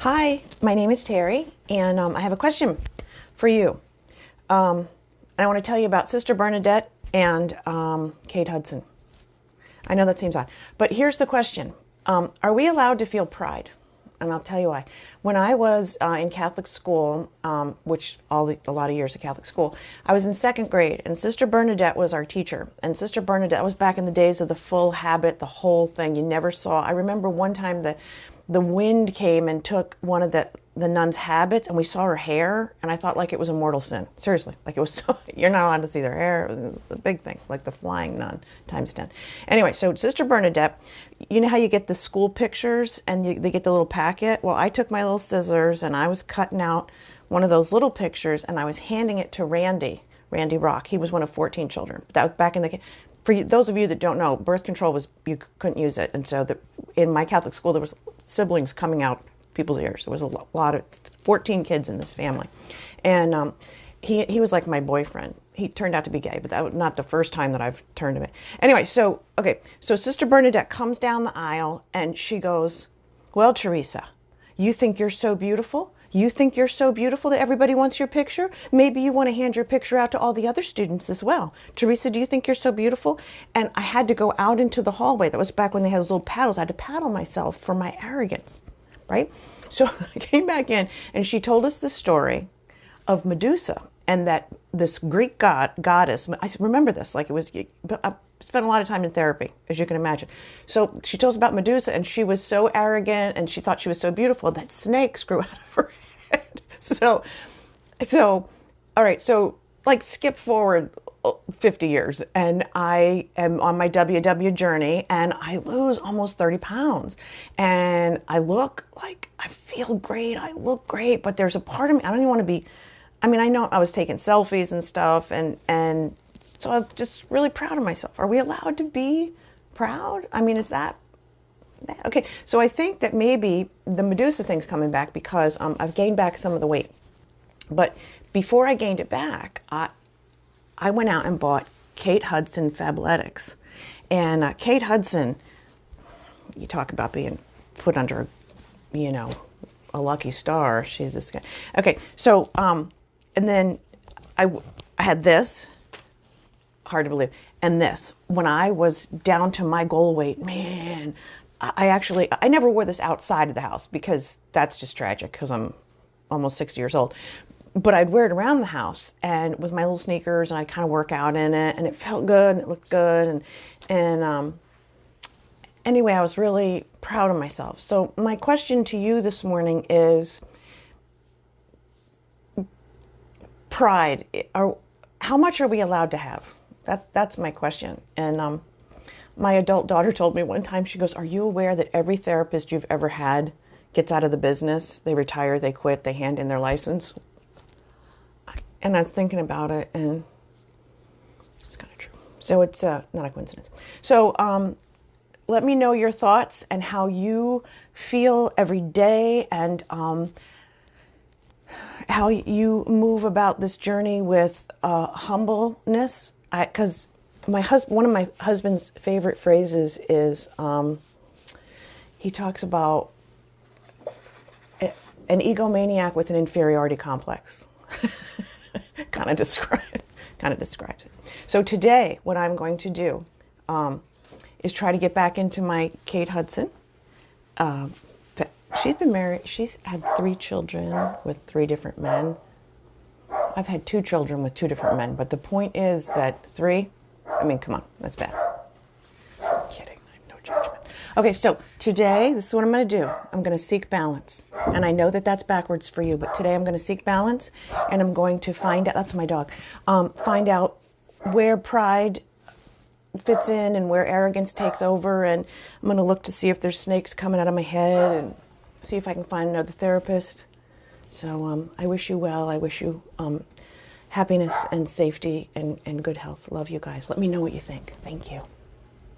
Hi, my name is Terry, and I have a question for you. I want to tell you about Sister Bernadette and Kate Hudson. I know that seems odd, but here's the question. Are we allowed to feel pride? And I'll tell you why. When I was in Catholic school, which a lot of years of Catholic school, I was in second grade, and Sister Bernadette was our teacher. And Sister Bernadette was back in the days of the full habit, the whole thing. You never saw. I remember one time the wind came and took one of the nun's habits, and we saw her hair, and I thought like it was a mortal sin. Seriously, like it was so, you're not allowed to see their hair. It was a big thing, like the flying nun times 10. Anyway, so Sister Bernadette, you know how you get the school pictures and they get the little packet? Well, I took my little scissors and I was cutting out one of those little pictures and I was handing it to Randy Rock. He was one of 14 children. That was back in the... For you, those of you that don't know, birth control was, you couldn't use it. And so in my Catholic school, there was siblings coming out people's ears. There was a lot of 14 kids in this family. And he was like my boyfriend. He turned out to be gay, but that was not the first time that I've turned him in. Anyway, so Sister Bernadette comes down the aisle and she goes, "Well, Teresa, you think you're so beautiful? You think you're so beautiful that everybody wants your picture? Maybe you want to hand your picture out to all the other students as well. Teresa, do you think you're so beautiful?" And I had to go out into the hallway. That was back when they had those little paddles. I had to paddle myself for my arrogance, right? So I came back in and she told us the story of Medusa and that this Greek goddess, I remember this like it was, but I spent a lot of time in therapy, as you can imagine. So she told us about Medusa, and she was so arrogant and she thought she was so beautiful that snakes grew out of her head. So, all right, so like skip forward 50 years and I am on my WW journey and I lose almost 30 pounds and I look like, I feel great, I look great, but there's a part of me, I don't even want to be, I mean, I know I was taking selfies and stuff and so I was just really proud of myself. Are we allowed to be proud? I mean, is that, okay, so I think that maybe the Medusa thing's coming back because I've gained back some of the weight. But before I gained it back, I went out and bought Kate Hudson Fabletics. And Kate Hudson, you talk about being put under, a lucky star. She's this guy. Okay, so, and then I had this, hard to believe, and this. When I was down to my goal weight, man, I never wore this outside of the house because that's just tragic because I'm almost 60 years old. But I'd wear it around the house and with my little sneakers and I'd kind of work out in it and it felt good and it looked good. And anyway, I was really proud of myself. So my question to you this morning is pride. How much are we allowed to have? That's my question. And my adult daughter told me one time, she goes, "Are you aware that every therapist you've ever had gets out of the business? They retire, they quit, they hand in their license." And I was thinking about it, and it's kind of true. So it's not a coincidence. So let me know your thoughts and how you feel every day and how you move about this journey with humbleness. Because one of my husband's favorite phrases is he talks about an egomaniac with an inferiority complex. kind of describes it. So today, what I'm going to do is try to get back into my Kate Hudson. She's been married. She's had 3 children with 3 different men. I've had 2 children with 2 different men, but the point is that 3. I mean, come on, that's bad. I'm kidding. I have no judgment. Okay, so today, this is what I'm going to do. I'm going to seek balance. And I know that that's backwards for you, but today I'm going to seek balance and I'm going to find out, that's my dog, find out where pride fits in and where arrogance takes over. And I'm going to look to see if there's snakes coming out of my head and see if I can find another therapist. So I wish you well. I wish you happiness and safety and good health. Love you guys. Let me know what you think. Thank you.